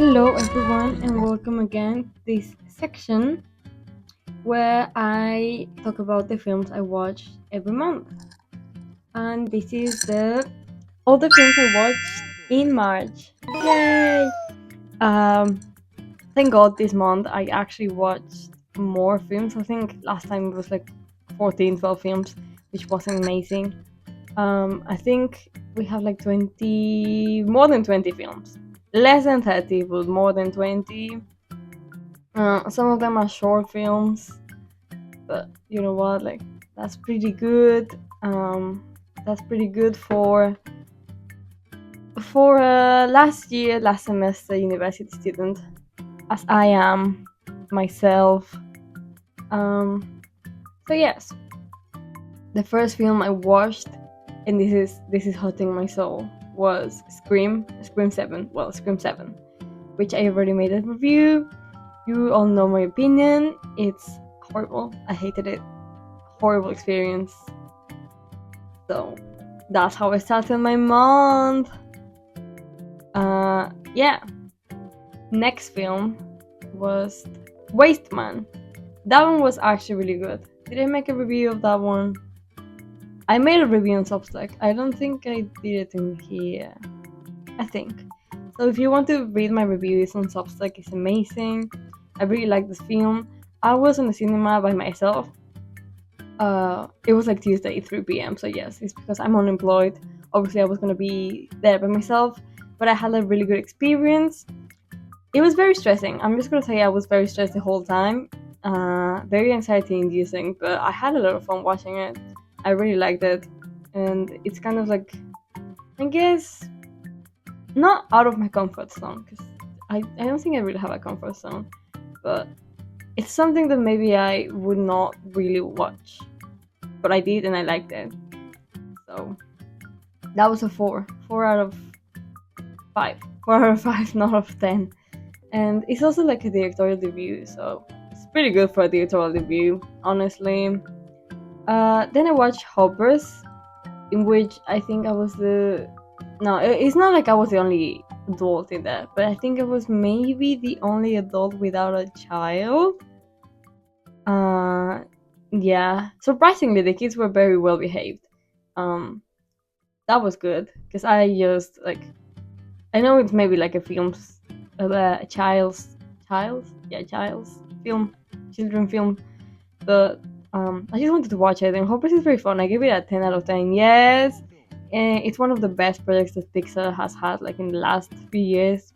Hello, everyone, and welcome again to this section where I talk about the films I watch every month. And this is the all the films I watched in March. Yay! Um, thank God this month I actually watched more films. I think last time it was like 14, 12 films, which wasn't amazing. I think we have like 20, more than 20 films. Less than 30, but more than 20. Some of them are short films, but you know what? Like that's pretty good. That's pretty good for last semester university student, as I am myself. Um, so yes, the first film I watched, and this is hurting my soul, was Scream 7. Well, Scream 7, which I already made a review. You all know my opinion. It's horrible. I hated it. Horrible experience. So that's how I started my month. Yeah. Next film was Waste Man. That one was actually really good. Did I make a review of that one? I made a review on Substack. I don't think I did it in here. I think. So if you want to read my reviews on Substack, it's amazing. I really like this film. I was in the cinema by myself. It was like Tuesday 3 p.m. So yes, it's because I'm unemployed. Obviously I was gonna be there by myself, but I had a really good experience. It was very stressing. I'm just gonna say I was very stressed the whole time. Very anxiety inducing, but I had a lot of fun watching it. I really liked it, and it's kind of like, I guess, not out of my comfort zone, because I don't think I really have a comfort zone, but it's something that maybe I would not really watch, but I did and I liked it. So that was a 4 out of 5, 4 out of 5, not out of 10. And it's also like a directorial debut, so it's pretty good for a directorial debut, honestly. Then I watched Hoppers, in which I think I was the no, it's not like I was the only adult in there, but I think I was maybe the only adult without a child. uh yeah, surprisingly the kids were very well behaved. um that was good, because I just like, I know it's maybe like a film's a child's film, children film, but I just wanted to watch it, and Hopeless is very fun. I give it a 10 out of 10. Yes, and it's one of the best projects that Pixar has had like in the last few years,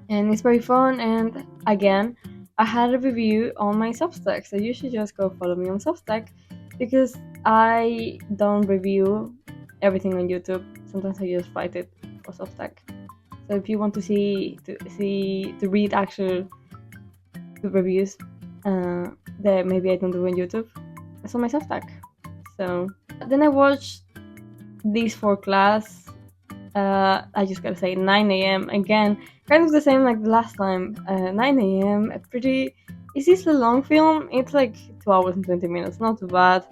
and it's very fun. And again, I had a review on my Substack, so you should just go follow me on Substack, because I don't review everything on YouTube. Sometimes I just write it for Substack. So if you want to read actual reviews that maybe I don't do on YouTube, it's on my Substack. So then I watched These for Class. I just gotta say 9 a.m. again, kind of the same like the last time. 9 a.m. Pretty. Is this a long film? It's like 2 hours and 20 minutes. Not too bad.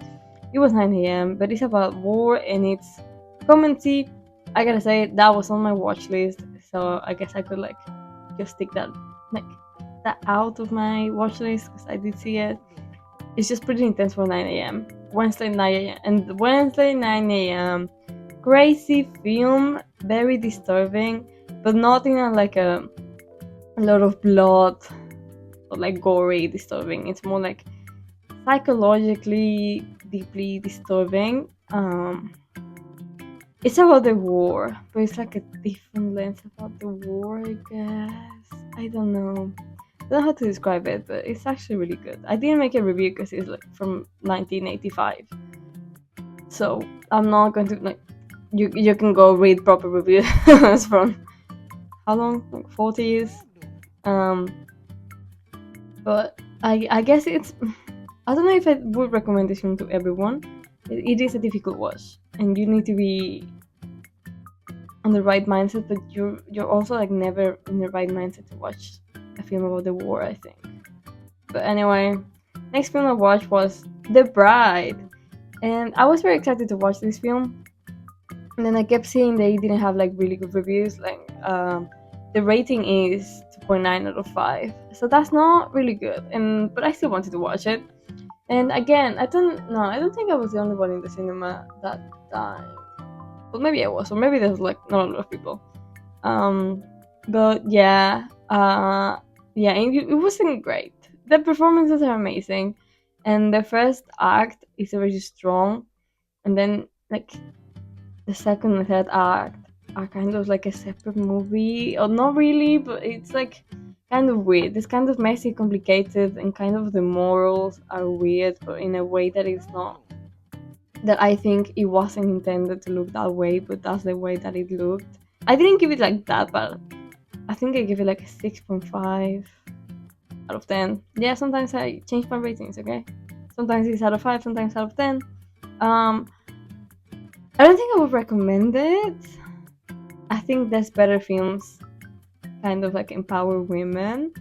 It was 9 a.m. But it's about war and it's comedy. I gotta say that was on my watch list, so I guess I could like just stick like that out of my watch list, because I did see it. It's just pretty intense for 9 a.m. Wednesday 9 a.m. and Wednesday 9 a.m. Crazy film, very disturbing, but not in like a lot of blood or like gory disturbing. It's more like psychologically deeply disturbing. It's about the war, but it's like a different lens about the war, I guess. I don't know. I don't know how to describe it, but it's actually really good. I didn't make a review because it's like from 1985, so I'm not going to like. You can go read proper reviews from how long, like 40 years. Um, but I guess it's. I don't know if I would recommend this film to everyone. It is a difficult watch, and you need to be on the right mindset, but you're also like never in the right mindset to watch a film about the war, I think. But anyway, next film I watched was The Bride, and I was very excited to watch this film. And then I kept seeing they didn't have like really good reviews. Like the rating is 2.9 out of 5. So that's not really good. But I still wanted to watch it. And again, I don't think I was the only one in the cinema that time. But maybe I was, or maybe there was like not a lot of people. But yeah, yeah, it wasn't great. The performances are amazing, and the first act is very strong, and then like the second and third act are kind of like a separate movie, or not really, but it's like kind of weird. It's kind of messy, complicated, and kind of the morals are weird, but in a way that it's not. That I think it wasn't intended to look that way, but that's the way that it looked. I didn't give it like that, but I think I give it like a 6.5 out of 10. Yeah, sometimes I change my ratings, okay? Sometimes it's out of 5, sometimes out of 10. I don't think I would recommend it. I think there's better films kind of like empower women.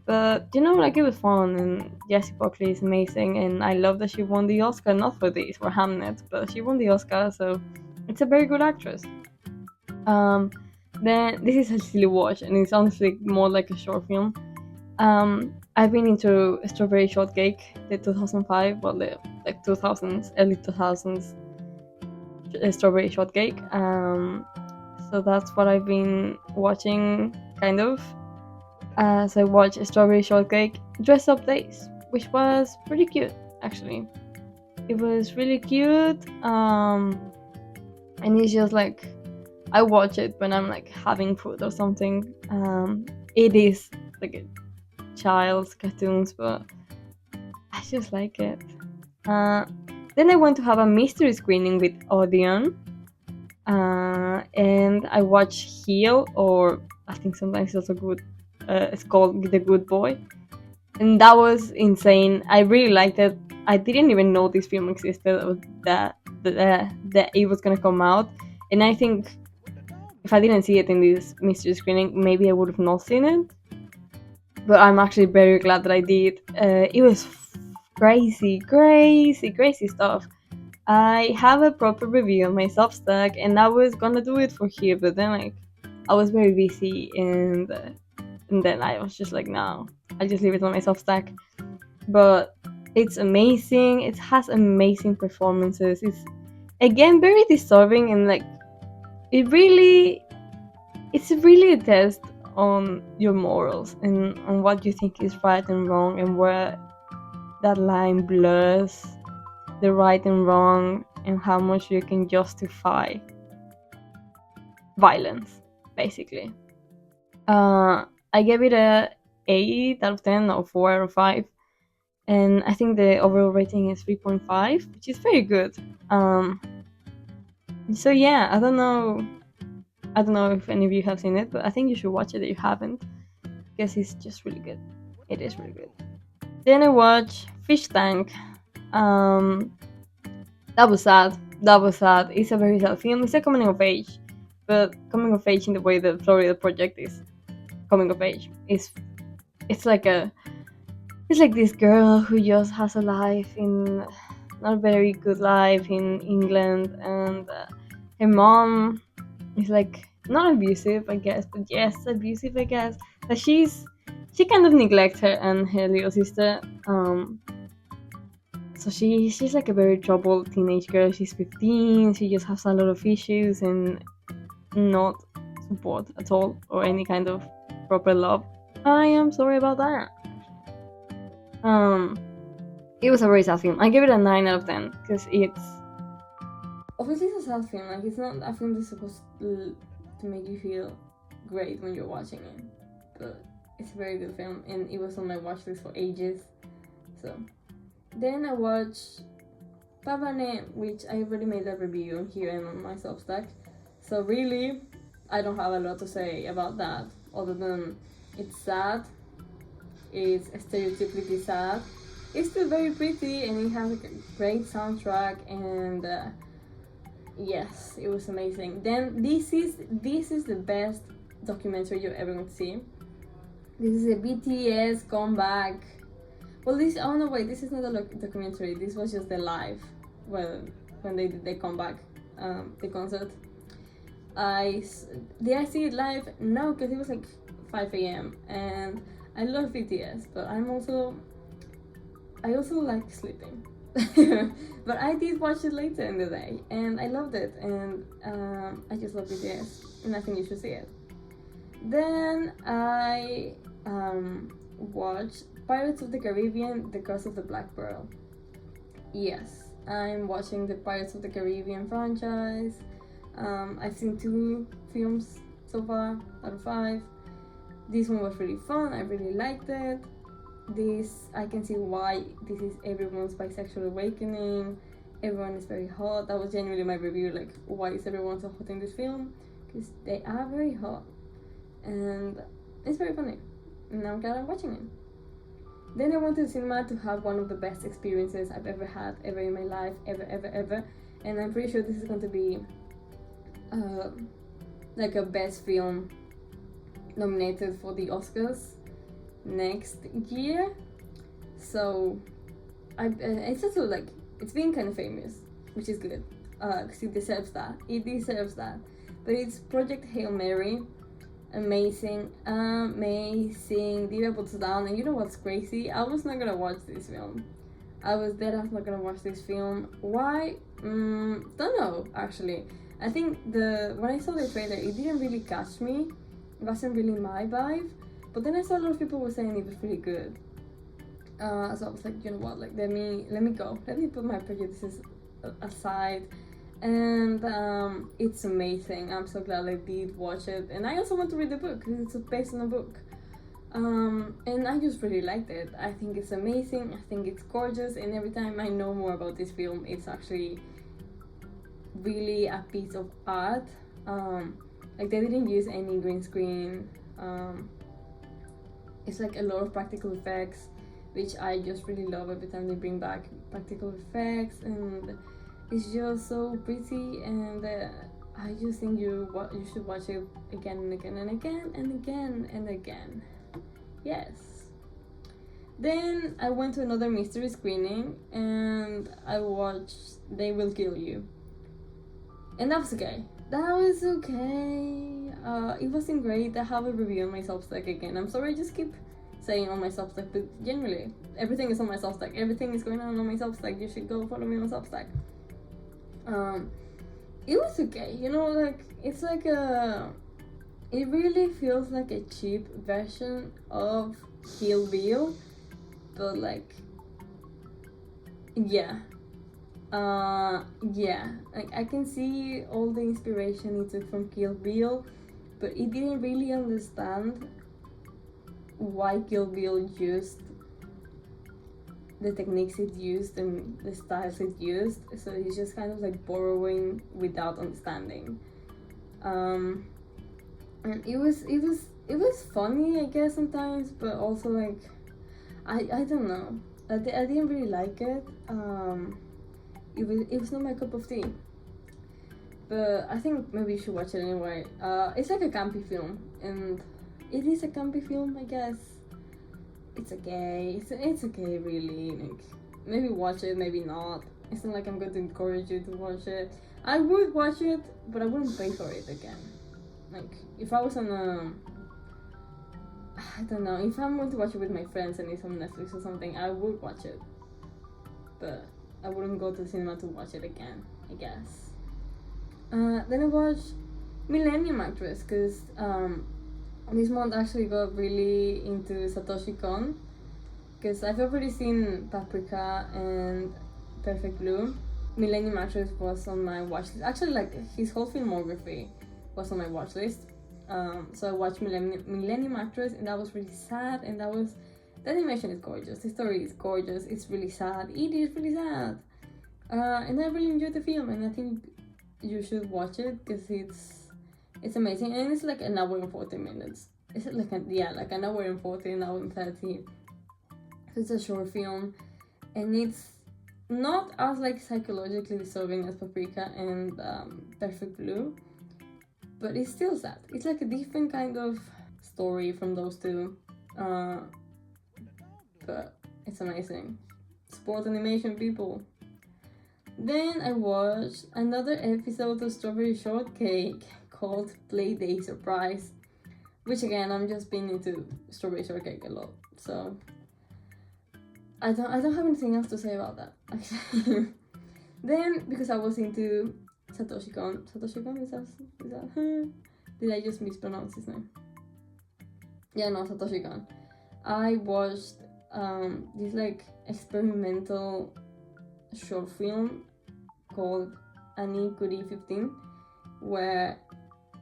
But like it was fun, and Jessie Buckley is amazing, and I love that she won the Oscar, not for this, for Hamnet, but she won the Oscar, so it's a very good actress. Then this is a silly watch, and it's honestly more like a short film. I've been into Strawberry Shortcake, the 2005, well, the like 2000s, early 2000s Strawberry Shortcake. So that's what I've been watching, kind of. So I watched Strawberry Shortcake Dress Up Days, which was pretty cute, actually. It was really cute, and it's just like I watch it when I'm like having food or something. It is like a child's cartoons, but I just like it. Then I went to have a mystery screening with Odeon, and I watched Heel, or I think sometimes it's also good. It's called The Good Boy, and that was insane. I really liked it. I didn't even know this film existed, or that it was gonna come out, and I think if I didn't see it in this mystery screening, maybe I would have not seen it. But I'm actually very glad that I did. It was crazy stuff. I have a proper review on my Substack, and I was gonna do it for here, but then like I was very busy, and then I was just like, no, I'll just leave it on my Substack. But it's amazing. It has amazing performances. It's again very disturbing, and like it's really a test on your morals and on what you think is right and wrong, and where that line blurs the right and wrong, and how much you can justify violence, basically. I gave it a 8 out of 10 or 4 out of 5, and I think the overall rating is 3.5, which is very good. So yeah, I don't know if any of you have seen it, but I think you should watch it if you haven't, because it's just really good. It is really good. Then I watched Fish Tank. That was sad. It's a very sad film. It's a coming of age, but coming of age in the way that Florida Project is coming of age. It's like this girl who just has a life in not a very good life in England, and her mom is like not abusive, I guess, but yes, abusive, I guess. But she kind of neglects her and her little sister. So she's like a very troubled teenage girl. She's 15. She just has a lot of issues and not support at all, or any kind of proper love. I am sorry about that. It was a very sad film. I give it a 9 out of 10 because it's obviously it's a sad film. Like, it's not a film that's supposed to make you feel great when you're watching it, but it's a very good film, and it was on my watch list for ages. So then I watched Pavane, which I already made a review here and on my Substack. So really, I don't have a lot to say about that, other than it's sad. It's stereotypically sad. It's still very pretty, and it has a great soundtrack, and yes, it was amazing. Then this is the best documentary you're ever going to see. This is a BTS comeback. Well, this is not a documentary. This was just the live when they did the comeback, the concert. Did I see it live? No, because it was like 5 a.m. and I love BTS, but I also like sleeping. But I did watch it later in the day, and I loved it, and I just love BTS, and I think you should see it. Then I watched Pirates of the Caribbean: The Curse of the Black Pearl. Yes, I'm watching the Pirates of the Caribbean franchise. I've seen 2 films so far out of 5. This one was really fun. I really liked it. I can see why this is everyone's bisexual awakening. Everyone is very hot. That was genuinely my review, like, why is everyone so hot in this film? Because they are very hot, and it's very funny, and I'm glad I'm watching it. Then I went to the cinema to have one of the best experiences I've ever had, ever in my life, ever, and I'm pretty sure this is going to be like a best film nominated for the Oscars next year. So it's also like, it's been kind of famous, which is good, because it deserves that. But it's Project Hail Mary. Amazing. The Puts Down. And you know what's crazy? I was not gonna watch this film. I was dead ass not gonna watch this film. Why? Don't know, actually. I think when I saw the trailer, it didn't really catch me. It wasn't really my vibe. But then I saw a lot of people were saying it was really good. So I was like, you know what? Like, let me go. Let me put my prejudices aside. And it's amazing. I'm so glad I did watch it. And I also want to read the book because it's based on a book. And I just really liked it. I think it's amazing. I think it's gorgeous. And every time I know more about this film, it's actually really a piece of art. Like, they didn't use any green screen. It's like a lot of practical effects, which I just really love every time they bring back practical effects, and it's just so pretty, and I just think you should watch it again and again and again and again and again. Yes. Then I went to another mystery screening and I watched They Will Kill You, and that was okay. It wasn't great. I have a review on my Substack again. I'm sorry I just keep saying on my Substack, but generally everything is on my Substack. Everything is going on my Substack. You should go follow me on Substack. It was okay, you know, like, it's like it really feels like a cheap version of Kill Bill, but like, yeah, like, I can see all the inspiration it took from Kill Bill, but it didn't really understand why Kill Bill used the techniques it used and the styles it used, so it's just kind of like borrowing without understanding. And it was funny, I guess, sometimes, but also like, I don't know, I didn't really like it. It was not my cup of tea, but I think maybe you should watch it anyway. It's like a campy film, and it is a campy film, I guess. It's okay. It's okay, really. Like, maybe watch it, maybe not. It's not like I'm going to encourage you to watch it. I would watch it, but I wouldn't pay for it again. Like, if I was on I don't know, if I'm going to watch it with my friends and it's on Netflix or something, I would watch it. But I wouldn't go to the cinema to watch it again, I guess. Then I watched Millennium Actress, because this month actually got really into Satoshi Kon, because I've already seen Paprika and Perfect Blue. Millennium Actress was on my watch list. Actually, like, his whole filmography was on my watch list. So I watched Millennium Actress, and that was really sad, and the animation is gorgeous, the story is gorgeous, it's really sad, it is really sad. And I really enjoyed the film, and I think you should watch it, because it's amazing, and it's like an hour and 40 minutes. Is it like an hour and 40, an hour and 30. So it's a short film, and it's not as like psychologically disturbing as Paprika and Perfect Blue, but it's still sad. It's like a different kind of story from those two, but it's amazing. Support animation, people. Then I watched another episode of Strawberry Shortcake. called Playday Surprise, which again, I'm just being into strawberry shortcake a lot, so I don't have anything else to say about that, actually. Then, because I was into Satoshi Kon, is that did I just mispronounce his name? Yeah, no, Satoshi Kon. I watched this like experimental short film called Annie Kuri 15, where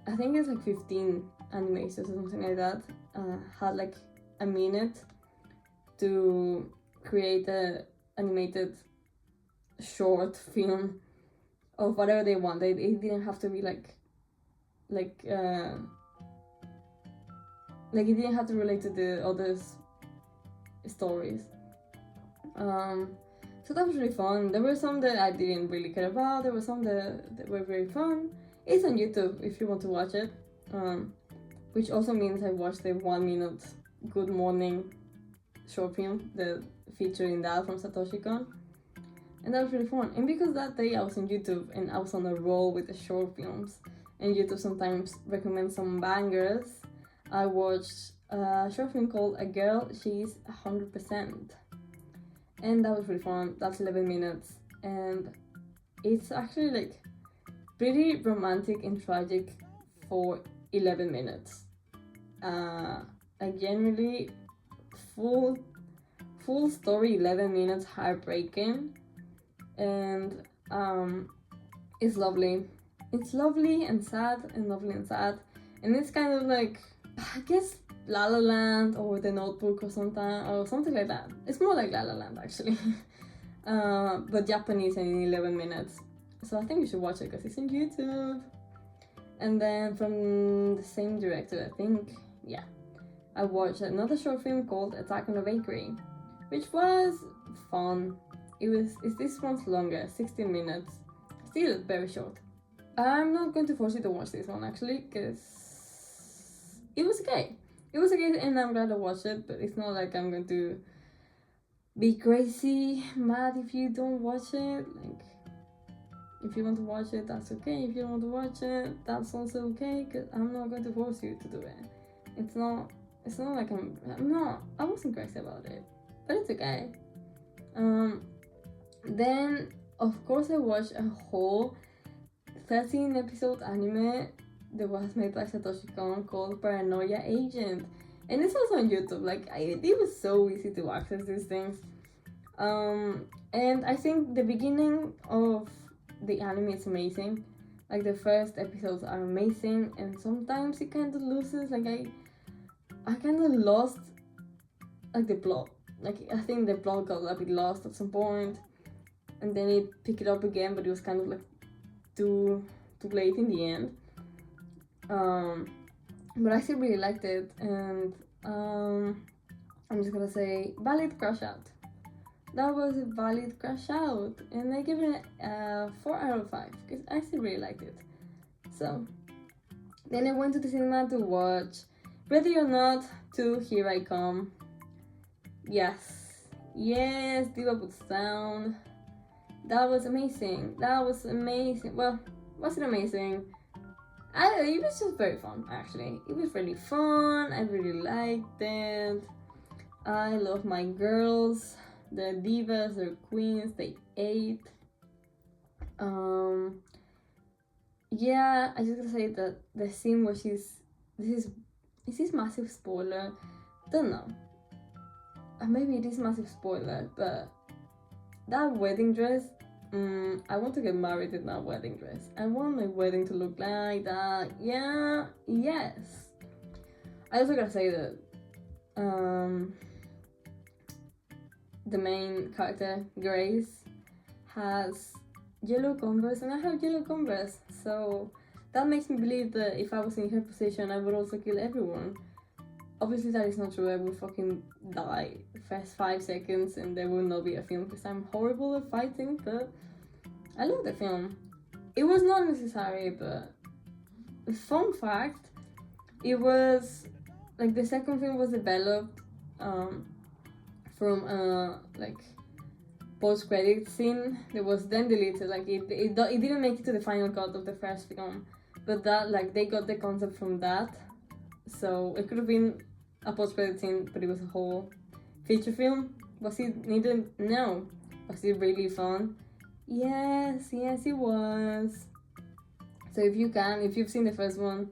I think it's like 15 animators or something like that had like a minute to create a animated short film of whatever they want. It didn't have to be like it didn't have to relate to the others' stories. So that was really fun. There were some that I didn't really care about. There were some that were very fun. It's on YouTube if you want to watch it. Which also means I watched the 1 minute Good Morning short film, the featuring that from Satoshi Kon. And that was really fun. And because that day I was on YouTube and I was on a roll with the short films, and YouTube sometimes recommends some bangers, I watched a short film called A Girl, She's 100%. And that was really fun. That's 11 minutes. And it's actually like pretty romantic and tragic for 11 minutes. A genuinely full story, 11 minutes, heartbreaking. And it's lovely. It's lovely and sad and lovely and sad. And it's kind of like, I guess, La La Land or The Notebook or something like that. It's more like La La Land actually. But Japanese and in 11 minutes. So I think you should watch it because it's on YouTube. And then from the same director, I think, yeah, I watched another short film called Attack on the Bakery, which was fun. This one's longer, 16 minutes. Still very short. I'm not going to force you to watch this one actually, because it was okay. It was okay and I'm glad I watched it, but it's not like I'm going to be crazy mad if you don't watch it. Like, if you want to watch it, that's okay. If you don't want to watch it, that's also okay, because I'm not going to force you to do it. It's not like I wasn't crazy about it, but it's okay. Then of course I watched a whole 13 episode anime that was made by Satoshi Kon called Paranoia Agent, and it's also on YouTube. Like, it was so easy to access these things. And I think the beginning of the anime is amazing. Like, the first episodes are amazing, and sometimes it kind of loses. Like, I kind of lost like the plot. Like, I think the plot got a bit lost at some point, and then it picked it up again, but it was kind of like too late in the end. But I still really liked it, and I'm just gonna say valid crush out. That was a valid crush out, and I give it a 4 out of 5 because I still really liked it. So then I went to the cinema to watch Ready or Not 2, Here I Come. Yes, Diva Puts Down. That was amazing. Well, was it amazing? It was just very fun, actually. It was really fun. I really liked it. I love my girls. The divas, they're queens, they ate. Yeah, I just gotta say that the scene where is this massive spoiler? Don't know. Maybe it is massive spoiler, but that wedding dress, I want to get married in that wedding dress. I want my wedding to look like that. Yeah, yes. I also gotta say that the main character, Grace, has yellow Converse and I have yellow Converse, so that makes me believe that if I was in her position I would also kill everyone. Obviously that is not true. I would fucking die first 5 seconds and there will not be a film because I'm horrible at fighting, but I love the film. It was not necessary, but fun fact, it was like the second film was developed from like post-credit scene that was then deleted. Like it didn't make it to the final cut of the first film but that, like, they got the concept from that, so it could have been a post-credit scene, but it was a whole feature film. Was it needed? No. Was it really fun? Yes, it was. So if you've seen the first one,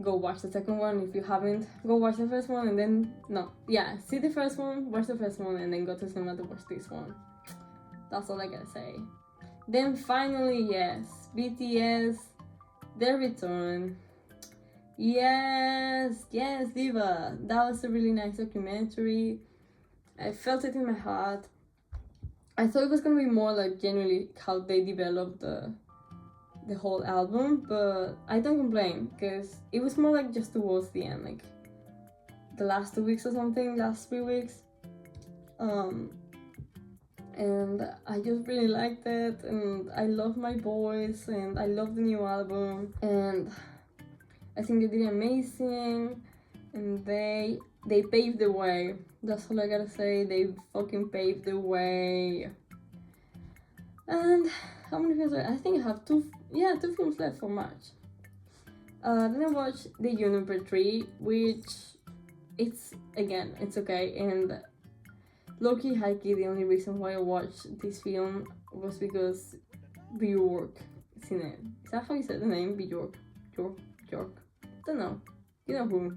go watch the second one. If you haven't, go watch the first one and then, see the first one, watch the first one, and then go to cinema to watch this one. That's all I gotta say. Then finally, yes, BTS, their return. Yes, Diva. That was a really nice documentary. I felt it in my heart. I thought it was gonna be more like genuinely how they developed the whole album, but I don't complain because it was more like just towards the end, like the last 2 weeks or something, last 3 weeks. And I just really liked it, and I love my boys, and I love the new album, and I think they did amazing, and they paved the way. That's all I gotta say. They fucking paved the way. And how many films? I think I have two films left for March. Then I watched The Juniper Tree, which it's okay. And low-key, high-key, the only reason why I watched this film was because Bjork is in it. Is that how you said the name? Bjork. Don't know. You know who.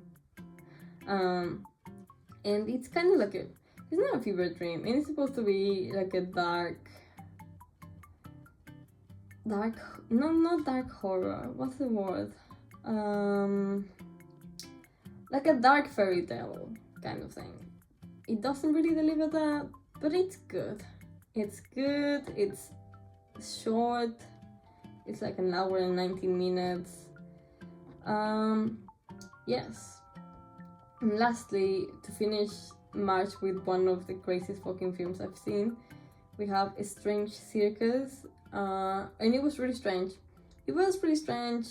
And it's kind of like it's not a fever dream, and it's supposed to be like a dark, not dark horror, what's the word? Like a dark fairy tale kind of thing. It doesn't really deliver that, but it's good. It's short, it's like an hour and 19 minutes. Yes. And lastly, to finish March with one of the craziest fucking films I've seen, we have A Strange Circus, and it was really strange. It was pretty strange.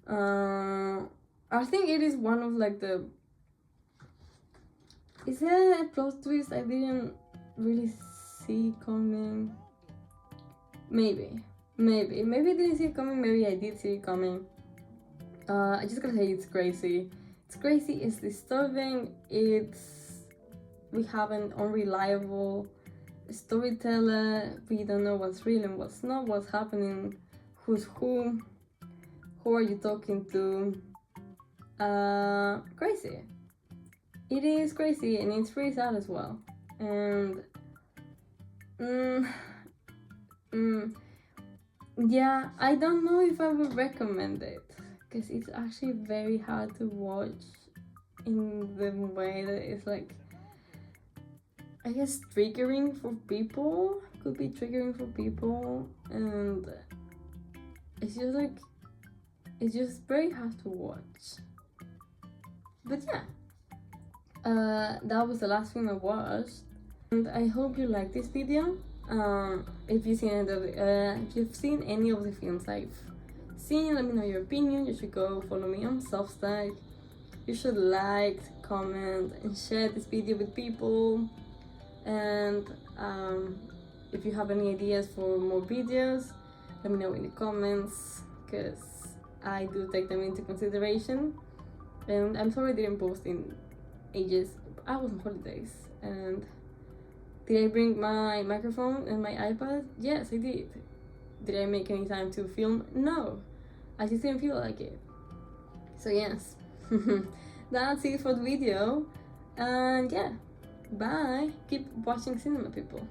I think it is one of like the... Is there a plot twist I didn't really see coming? Maybe I didn't see it coming, maybe I did see it coming. I just gotta say it's crazy. It's crazy, it's disturbing, we have an unreliable storyteller, we don't know what's real and what's not, what's happening, who's who are you talking to. Crazy. It is crazy, and it's pretty sad as well. And yeah, I don't know if I would recommend it, because it's actually very hard to watch in the way that it's like, I guess, triggering for people. Could be triggering for people, and it's just very hard to watch. But yeah, that was the last film I watched, and I hope you like this video. If you've seen any of the films I've seen, let me know your opinion. You should go follow me on Substack. You should like, comment, and share this video with people. And if you have any ideas for more videos, let me know in the comments, because I do take them into consideration. And I'm sorry I didn't post in ages. I was on holidays. And did I bring my microphone and my iPad? Yes, I did. Did I make any time to film? No, I just didn't feel like it. So yes, that's it for the video. And yeah, bye. Keep watching cinema, people.